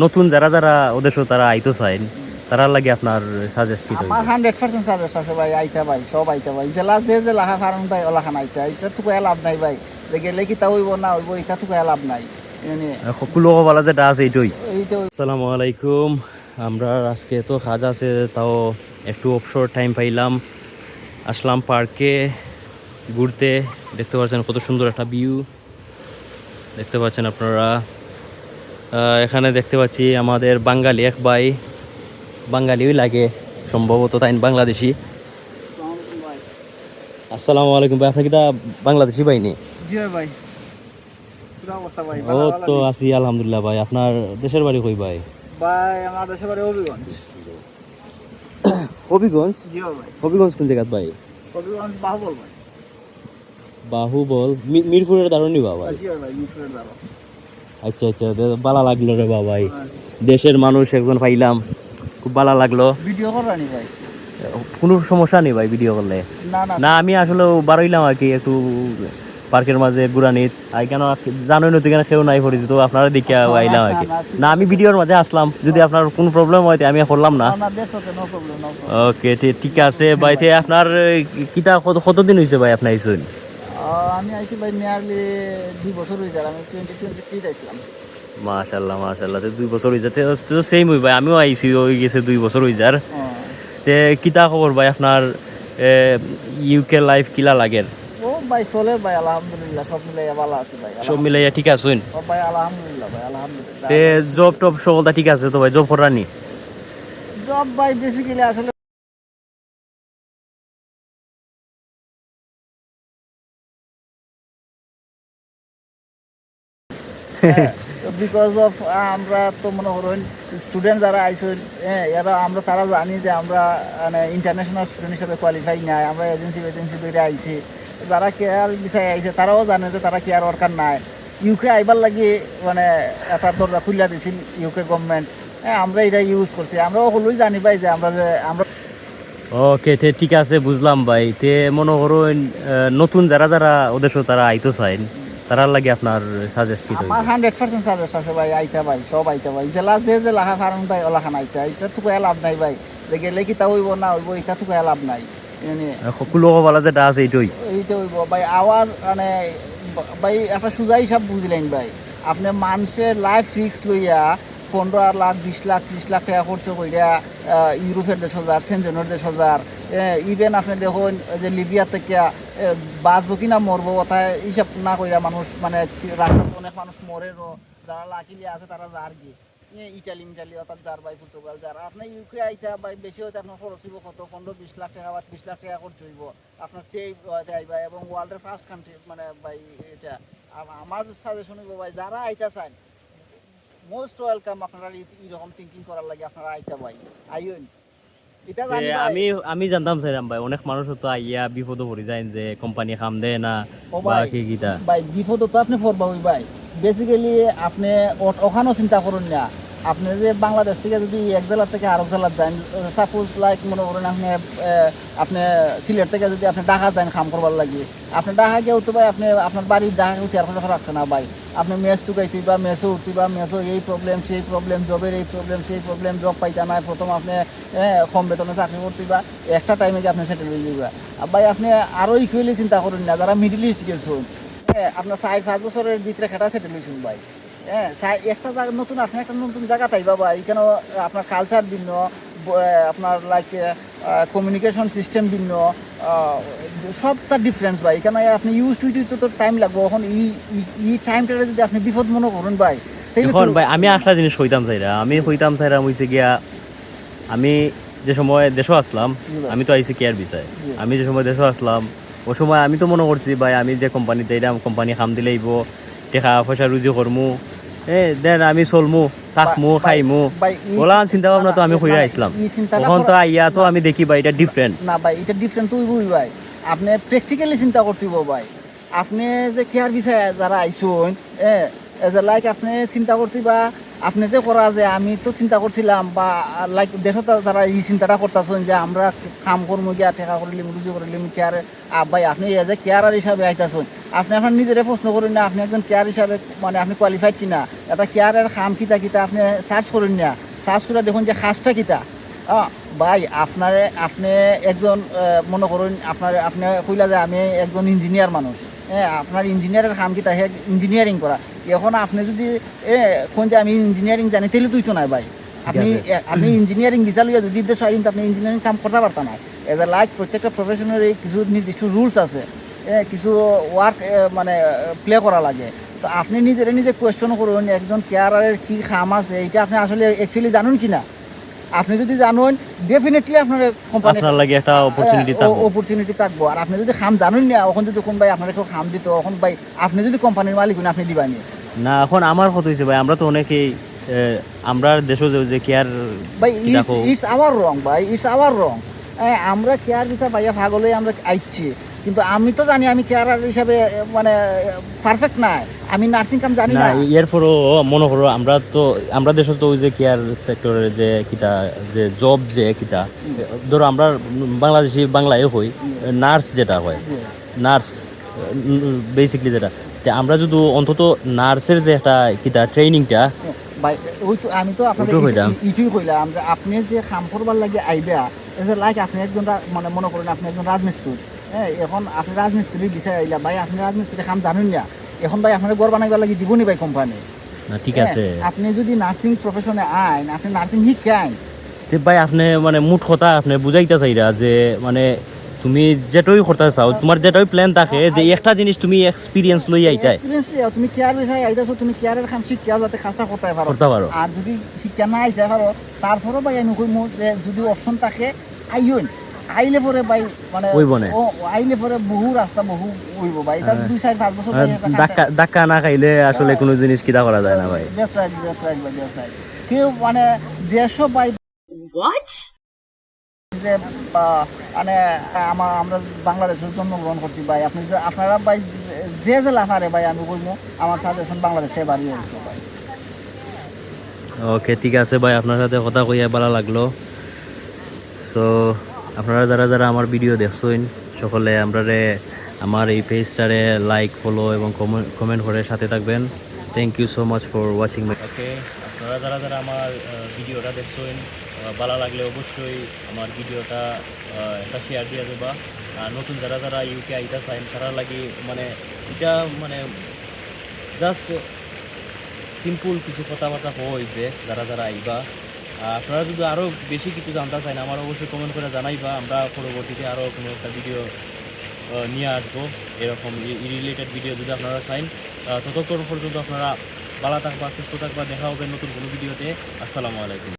নতুন যারা যারা ওদের সাথে তারা আইতো চাইন তারা লাগে আপনার সাজেস্ট কি আমার 100% সাজেস্ট আছে ভাই, আইতা ভাই, সব আইতা ভাই, জেলা যে লাখা ফার্ম ভাই ওলাখান আইতা, এটা তো কয়া লাভ নাই ভাই, যে গেলে কি তা হইব না হইব এটা তো কয়া লাভ নাই। সকলো বলা যেটা আছে এইটাই। আসসালামু আলাইকুম। আমরা আজকে তো কাজ আছে, তাও একটু অবসর টাইম পাইলাম, আসলাম পার্কে ঘুরতে। দেখতে পাচ্ছেন কত সুন্দর একটা ভিউ দেখতে পাচ্ছেন আপনারা। এখানে দেখতে পাচ্ছি আমাদের বাঙালি এক ভাই, বাঙালিই লাগে সম্ভবত, তাই বাংলাদেশি। আসসালামু আলাইকুম ভাই, আপনি কি বাংলাদেশি ভাই নি? ভাই ও তো আছি আলহামদুলিল্লাহ। ভাই আপনার দেশের বাড়ি কই ভাই? ভাই আমার দেশের বাড়ি হবিগঞ্জ। হবিগঞ্জ? জি ভাই। হবিগঞ্জ কোন জায়গা ভাই? হবিগঞ্জ বাহুবল ভাই। বাহুবল মিরপুরের দারুনি বাবা? জি ভাই, মিরপুরের দারুন। আচ্ছা আচ্ছা, ভালো লাগলো রে বাবা, ভাই দেশের মানুষ একজন পাইলাম, খুব ভালো লাগলো। ভিডিও করানি ভাই? কোনো সমস্যা নেই ভাই ভিডিও করলে? না না না, আমি আসলে বারইলাম আর কি একটু পার্কের মাঝে ঘুরানিত। আর কেন জানোই না, কেন কেউ নাই পরিচিত, আপনারা দেখে আইলাম আর কি। না, আমি ভিডিওর মাঝে আসলাম, যদি আপনার কোনো প্রবলেম হয় আমি করলাম না। ওকে ঠিক আছে ভাই। আপনার কিতা কতদিন হয়েছে ভাই আপনি আইসুন? আমি আইছি ভাই নিয়ারলি 2 বছর হয়ে যায়, আমি 2023 আইছিলাম। মাশাআল্লাহ মাশাআল্লাহ, 2 বছর হয়ে যাচ্ছে তো সেম হই ভাই, আমিও আইছি হয়ে গেছে 2 বছর হয়ে যার। তে কিতা খবর ভাই আপনার? ইউকে লাইফ কিলা লাগে? ও ভাই চলে ভাই, আলহামদুলিল্লাহ, সব মিলাইয়া ভালো আছে ভাই। সব মিলাইয়া ঠিক আছেন? ও ভাই আলহামদুলিল্লাহ ভাই, আলহামদুলিল্লাহ। তে জব টব সকলটা ঠিক আছে তো ভাই? জব করানি? জব ভাই বেসিক্যালি আসলে বিকজ অফ আমরা তো মনে করেন স্টুডেন্ট যারা আইসেন, এরা আমরা তারা জানি যে আমরা মানে ইন্টারন্যাশনাল স্টুডেন্ট হিসেবে কোয়ালিফাই নাই, আমরা এজেন্সি ধরে আইছি। যারা কেয়ার বিষয়ে আইছে তারাও জানে যে তারা কেয়ার ওয়ার্কার নাই। ইউকে আইবার লাগি মানে একটা দরজা খুলিয়া দিছিল ইউকে গভর্নমেন্ট, আমরা এটা ইউজ করছি। আমরাও হলোই জানি ভাই যে আমরা ওকে ঠিক আছে, বুঝলাম ভাই। তে মনে করুন নতুন যারা যারা ওদের সাথে তারা আইতো চাইন তারা লাগে আপনার সাজেস্ট কি? আমার 100% সাজেস্ট আছে ভাই, আইতা ভাই, সব আইতা ভাই, জেলা যে লাখা ফার্ম ভাই ওলাখান আইতা, এটা তো কয়া লাভ নাই ভাই, যে গেলে কি তা হইব না হইব এটা তো কয়া লাভ নাই। সকলো বলা যেটা আছে এইটাই হইব ভাই। আওয়ার মানে ভাই একটা সোজা হিসাব বুঝলেন ভাই, আপনি মানুষের লাইফ রিস্ক লইয়া 15 লাখ 20 লাখ 30 লাখ টাকা খরচ কইরা ইউরোপের 10,000 সেনজনের 10,000, ইভেন আপনি দেখুন যে লিবিয়া থেকে বাঁচবো কিনা মরবো ওটা হিসাব না কইরা মানুষ মানে রাস্তাতে অনেক মানুষ মরেরও, যারা লাকিলি আছে তারা যার কি ইটালি অর্থাৎ যার বাই পর্তুগাল যার। আপনার ইউকে আইতা ভাই বেশি হয়তো আপনার খরচ হইব কত 15-20 লাখ টাকা বা 30 লাখ টাকা খরচ হইব, আপনার সেই আইবা এবং ওয়ার্ল্ডের ফার্স্ট কান্ট্রি মানে ভাই এটা। আমার সাজেশন হইব ভাই, যারা আইতা চান মোস্ট ওয়েলকাম, আপনারা এরকম থিঙ্কিং করার লাগে আপনারা আইতা ভাই, আইন। আমি জানতাম স্যার ভাই, অনেক মানুষ তো আইয়া বিপদ পড়ে যায় যে কোম্পানি কাম দেয় না বা কি কিটা। ভাই বিপদ তো আপনি পড়বা ভাই, বেসিক্যালি আপনি ওখানেও চিন্তা করুন না। আপনি যে বাংলাদেশ থেকে যদি এক জেলার থেকে আরেক জেলার যান, সাপোজ লাইক মনে করেন আপনি সিলেট থেকে যদি আপনি ঢাকা যান কাম করবার লাগে, আপনি ঢাকা গিয়ে উঠতে ভাই আপনি আপনার বাড়ির ঢাকা উঠে আর কথা রাখছে না ভাই, আপনি মেস টুকাইতে বা মেসও উঠতে বা মেসও এই প্রবলেম সেই প্রবলেম, জবের এই প্রবলেম সেই প্রবলেম, জব পাইতে না, প্রথম আপনি কম বেতনে চাকরি করতে বা একটা টাইমে গিয়ে আপনি সেটেল হয়ে যাবে। ভাই আপনি আরও ইকুয়ালি চিন্তা করুন না, যারা মিডিল ইস্ট গেছেন, আপনার 4-5 বছরের ভিতরে খেটা সেটেল হয়েছেন ভাই, একটা জায়গা নতুন, আপনি একটা নতুন জায়গা তাই বাবা, এখানে আপনার কালচার ভিন্ন, আপনার লাইক কমিউনিকেশন সিস্টেম ভিন্ন, সবটা ডিফারেন্স ভাই। এখানে আপনি ইউজ টু তো টাইম লাগবে, এখন এই টাইমটা যদি আপনি বিপদ মনে করুন ভাই। এখন ভাই আমি একটা জিনিস কইতাম চাইরা হইছে গিয়া, আমি যে সময় দেশে আসলাম, আমি তো আইসি কেয়ার বিষয়, আমি যে সময় দেশে আসলাম ওই সময় আমি তো মনে করছি ভাই আমি যে কোম্পানিতে যাইলাম, কোম্পানি কাম দিলেইব, টাকা পয়সা রুজি করমু, দেন আমি চলমু থাকমু খাইমু, ওলা চিন্তা ভাবনা তো আমি কইরা আইসলাম। তখন তো আইয়া তো আমি দেখি ভাই এটা ডিফারেন্ট না ভাই, এটা ডিফারেন্ট তুই বুঝ ভাই, আপনি প্র্যাকটিক্যালি চিন্তা করতে ভাই। আপনি যে কেয়ার বিষয়ে যারা আইসুন, লাইক আপনি চিন্তা করতে বা আপনি যে করা যে আমি তো চিন্তা করছিলাম বা লাইক দেশত যারা এই চিন্তাটা করতেছেন যে আমরা কাম করবো গিয়া টেকা করলিম রুজি করলিম কেয়ার, ভাই আপনি এজ এ কেয়ারার হিসাবে আইতেছেন, আপনি আপনার নিজেরে প্রশ্ন করুন না আপনি একজন কেয়ার হিসাবে মানে আপনি কোয়ালিফাইড কিনা, এটা কেয়ারের খাম কিতা কিতা আপনি সার্চ করুন না, সার্চ করে দেখুন যে খাসটা কিতা। ভাই আপনি একজন মনে করুন আপনি কইলা যে আমি একজন ইঞ্জিনিয়ার মানুষ, হ্যাঁ আপনার ইঞ্জিনিয়ারের কাম কিতা হে ইঞ্জিনিয়ারিং করা। এখন আপনি যদি কোন যে আমি ইঞ্জিনিয়ারিং জানি তাহলে তুই তো নাই ভাই, আপনি ইঞ্জিনিয়ারিং ভিসা লইয়া যদি দেশ হয় কিন্তু আপনি ইঞ্জিনিয়ারিং কাম করতে পারতেন না। এজ এ লাইক প্রত্যেকটা প্রফেশনের কিছু নির্দিষ্ট রুলস আছে, কিছু ওয়ার্ক মানে প্লে করা লাগে। তো আপনি নিজে কোয়েশ্চন করুন একজন কেয়ারের কী খাম আছে এইটা আপনি আসলে অ্যাকচুয়ালি জানুন কি না। আপনি যদি জানুন ডেফিনেটলি আপনার কোম্পানি আপনার লাগে একটা অপরচুনিটি থাকবো। আর আপনি যদি খাম জানুন না এখন যদি কোন ভাই আপনার কেউ খাম দিত এখন ভাই আপনি যদি কোম্পানির মালিক হন আপনি দিবানি না। এখন আমার কথা হয়েছে ভাই আমরা তো অনেকেই আমরা দেশে যে কেয়ার ভাই ইটস আওয়ার রং ভাই, ইটস আওয়ার রং। আমরা কেয়ার দিতে ভাইয়া পাগলে আমরা আইছি, কিন্তু আমি তো জানি আমি কেয়ারার হিসাবে মানে পারফেক্ট না, আমি নার্সিং কাম জানি না। এরপরও মনে করো আমরা দেশে তো ওই যে কেয়ার সেক্টরের যে কিটা যে জব যে কিটা ধরো আমরা বাংলায় হই নার্স যেটা হয়, নার্স বেসিকলি যেটা আমরা যদি অন্তত নার্সের যে একটা কিটা ট্রেনিংটা ভাই ওই তো আমি তো আপনার ইটুই কইলাম যে আপনি যে কাম করবার লাগে আইবা এজ এ লাইক আপনি একজন মানে মনে করেন আপনি একজন রাজমিস্ত্রি, হ্যাঁ এখন আপনি রাজমিস্ত্রি বিষয় আইলা ভাই আপনি রাজমিস্ত্রি কাম জানেন না, এখন ভাই আপনার ঘর বানাইবার লাগে দিবনি ভাই কোম্পানি। ঠিক আছে আপনি যদি নার্সিং প্রফেশনে আইন আপনি নার্সিং শিখাইন ভাই আপনি মানে মুঠ কথা আপনি বুঝাইতে চাইরা যে মানে তুমি যেটাই করতে চাও তোমার যেটাই প্ল্যান থাকে যে একটা জিনিস তুমি এক্সপিরিয়েন্স লই আইতাই, এক্সপেরিয়েন্স লিয়া তুমি কেয়ার বিষয় আইতাছো, তুমি কেয়ারের কাম শিখিয়া যাতে কাজটা করতে পারো। আর যদি শিক্ষা না আইতে পারো তারপরে ভাই আমি কইমু যে যদি অপশন থাকে আইয়ন, আইলে পরে ভাই মানে আইলে পরে বহু রাস্তা বহু হইব ভাই। এটা 2-4-5 বছর ধাক্কা না খাইলে আসলে কোনো জিনিস কিটা করা যায় না ভাই। That's right. কেউ মানে দেশও ভাই হোয়াট যে মানে আমরা বাংলাদেশের জন্মগ্রহণ করছি ভাই, আপনি যে আপনারা ভাই যে লাফারে ভাই আমি বলবো আমার সাজেশন বাংলাদেশ থেকে বাড়িয়ে হচ্ছে ভাই। ওকে ঠিক আছে ভাই, আপনার সাথে কথা কইয়া ভালো লাগলো। সো আপনারা যারা আমার ভিডিও দেখছেন সকলে আমার এই পেজটারে লাইক ফলো এবং কমেন্ট করে সাথে থাকবেন। Thank you so much for watching. Okay আপনারা যারা আমার ভিডিওটা দেখছেন ভালো লাগলে অবশ্যই আমার ভিডিওটা একটা শেয়ার দিয়ে দেবা। আর নতুন যারা ইউকে আইতা চাইন তারা লাগি মানে এটা মানে জাস্ট সিম্পল কিছু কথাবার্তা হয়েছে যারা আইবা। আপনারা যদি আরও বেশি কিছু জানতে চান আমার অবশ্যই কমেন্ট করে জানাইবা, আমরা পরবর্তীতে আরও কোনো একটা ভিডিও নিয়ে আসবো এরকম রিলেটেড ভিডিও যদি আপনারা চাইন। ততক্ষণ পর্যন্ত আপনারা ভালো থাকবা সুস্থ থাকবা, দেখা হবে নতুন কোনো ভিডিওতে। আসসালামু আলাইকুম।